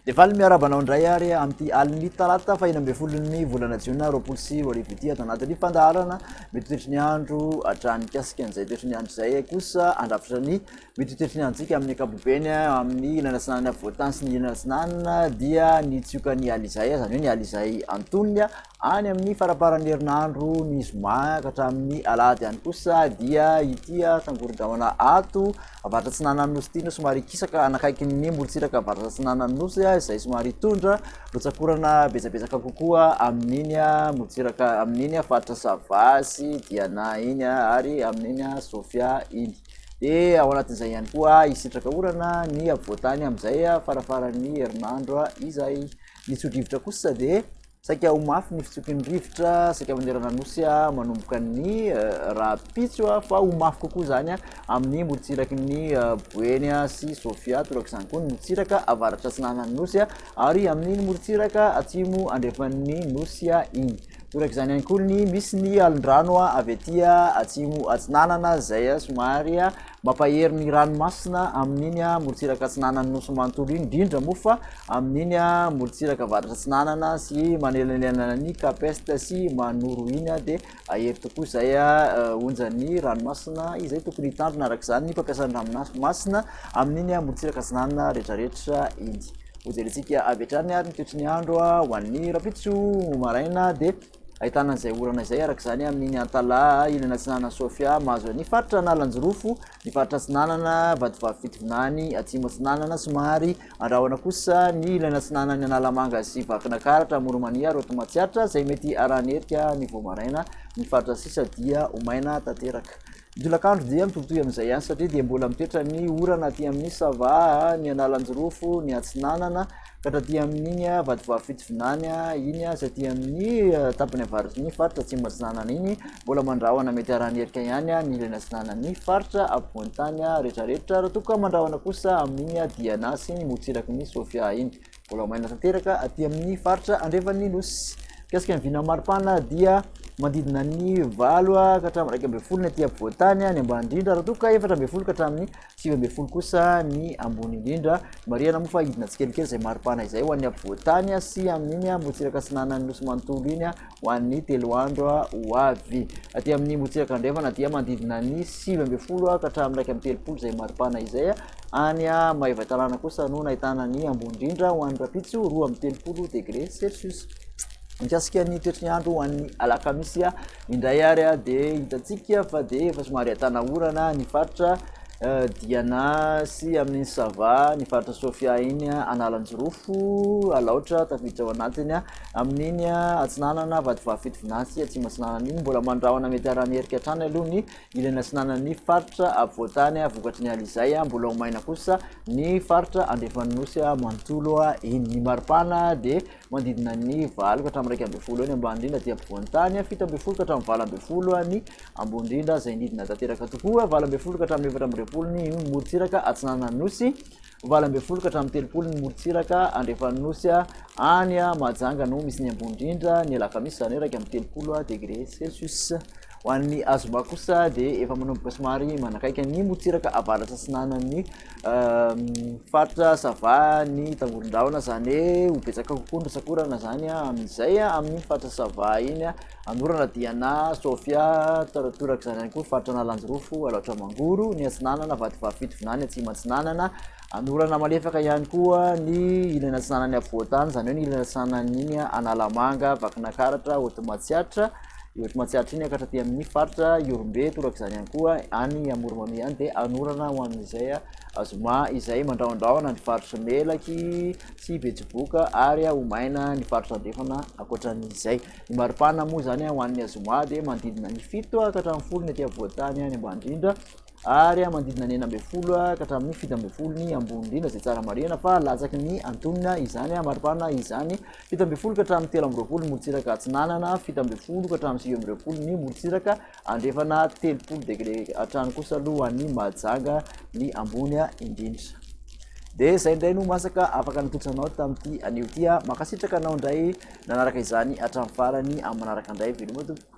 De valy miarabanao ndray ary amty aliny talata fahinambe folony volana jiona roapolo sy roarivo ity ato anatin'ny fandaharana mety toetry ny andro hatrany kasika an'izay toetry ny andro zay kosa andrafitra ny mety toetry ny androtsika amin'ny ankapobeny amin'ny ilana sinanana voatany sy ny ilana sinanana dia ny tsioka ny aly izay zany hoe ny aly izay antonony any amin'ny faraparan'ny herinandro ny zoma ka hatramin'ny alahady ihany kosa dia itya tangorodraona ato avaratra tsinanany nosy ity no somary kisaka anakaiky ny morotsiraka avaratra tsinanany nosy izay somary tondra rotsakorana betsabetsaka kokoa amin'iny morotsiraka amin'iny faritra savasy diana iny ary amin'iny sofia iny de ao anatin'izay ihany koa isitraka orana ny avoatany amin'izay farafaran'ny herinandro izay nitsodrivotra kosa de saika ho mafy ny fitsokin'ny rivotra saika manerana nosy manomboka ny rapitso fa ho mafy kokoa zany amin'ny morotsiraky ny boeny sy sofia torak'izany koa ny morotsiraka avaratra tsinanany nosy ary amin'iny morotsiraka atsimo andrefan'ny nosy iny torak'izany ihany koa ny misy ny alondrano avy aty atsimo atsinanana zay somary mampahery ny ranomasina amin'iny morotsiraka atsinanany nosy manontolo iny indrindra mofa amin'iny morotsiraka avaratra tsinanana sy manelanelana ny kapesta sy manoro iny de ahery tokoa zay onjany ranomasina izay tokony hitandrona arak'izany ny mpampiasan'ny ranomasina amin'iny morotsiraka atsinanana rehetrarehetra iny hojerentsika avy hatrany ary ny toetry ny andro ho an'ny rapitso maraina de ahitana an'izay orana izay arak'izany amin'iny antala ilana tsinanana sofia mahazo ny faritra analanjirofo ny faritra tsinanana vadivavy fitivinany atsimo tsinanana somary andrahoana kosa ny ilana tsinanany analamanga sy vakina karatra moromania roto matsiatra zay mety aranerika ny vomaraina ny faritra sisa dia omaina tanteraka idolakandro dia mitovitovy amin'izay ihany satria dia mbola mitoetra ny orana aty amin'ny sava ny analanjirofo ny atsinanana katraty amin'iny vadivavy fitivinany iny saty amin'ny tapany avaritry ny faritra tsy matsinanana iny mbola mandrahoana mety aranerika ihany ny ilana tsinanany faritra ampovoantany rehetrarehetra raha toka mandrahoana kosa amin'iny diana sy ny morotsiraky ny sofia iny mbola maina tanteraka aty amin'ny faritra andrevan'ny nosy kasika ny vina maripana dia mandidina ny valo ka hatramin'ny raiky amby folo ny aty ampovoantany ny ambany indrindra raha toka efatra amby folo ka hatramin'ny sivy amby folo kosa ny ambony indrindra mariana moa fa hidina tsikelikely zay maripana izay ho an'ny ampovoantany sy amin'iny morotsiraka tsinanany nosy manontolo iny ho an'ny telo andro ho avy aty amin'ny morotsiraka andrefana dia mandidina ny sivy amby folo ka hatramin'ny raiky amby telopolo zay maripana izay any maevatanàna kosa no nahitana ny ambony indrindra ho an'ny rapitso roa amby telopolo degré celsius mikasika ny toetry ny andro ho an'ny alakamisy indray ary de hitatsika fa de efa somary ahitana orana ny faritra diana sy amin'ny sava ny faritra sofia iny analanjirofo alaotra tafiditra ao anatiny amin'iny atsinanana vadivavy fitivinasy atsimo atsinanana iny mbola mandrahoana mety aranerika hatrany aloha ny ilana atsinanany faritra avoatany vokatry ny aly izay mbola homaina kosa ny faritra andrefan'ny nosy manontolo iny ny maripana de mandidina ny valo ka hatramin'ny raiky amby folo ny ambany indrindra ty ampovoantany fito amby folo ka hatramin'ny valo amby folo ny ambony indrindra zay nidina tanteraka tokoa valo amby folo ka hatramin'ny efatra amby repolo ny morotsiraka atsinanany nosy valo amby folo ka hatramin'ny telopolo ny morotsiraka andrefan'ny nosy any mahajanga no misy ny ambony indrindra ny alakamisy zany hoe raiky amby telopolo degré celsius ho an'ny azoma kosa de efa manomboka somary manakaiky ny morotsiraka avaratra tsinanany faritra sava ny tangorondraona zany hoe ho betsaka kokoa ndrosakorana zany amin'izay amin'ny faritra sava iny anorana diana sofia torak' zany ihany koa faritra analanjirofo alaotra mangoro ny atsinanana vadivavy fitivinany atsimo atsinanana anorana malefaka ihany koa ny ilana atsinanany avoatany zany hoe ny ilana atsinanany iny analamanga vakina karatra otomatsiatra otomatsiatra iny akatraty amin'ny faritra iorombe torak'izany ihany koa any amoromami any de anorana ho amin'izay azoma izay mandraondraona ny faritra melaky sy betsiboka ary homaina ny faritra andrefana akoatran'izay ny maripana moa zany ho an'ny azoma de mandidina ny fito ka hatramin'ny folo ny aty avoatany any ambany indrindra ary mandidina ny enina amby folo ka hatramin'ny fito amby folo ny ambony indrindra zay tsara marihana fa latsaky ny antonina izany maripana izany fito amby folo ka hatramin'ny telo amby roapolo ny morotsiraka atsinanana fito amby folo ka hatramin'ny sivy amby roapolo ny morotsiraka andrefana telopolo degré hatrany kosa aloha ny mahajanga ny ambony indrindra de zay indray no masaka afaka nitotranao tamin'ity anio ty makasitraka anao indray nanaraka izany hatramin'ny farany amin'ny manaraka indray veloma tompoko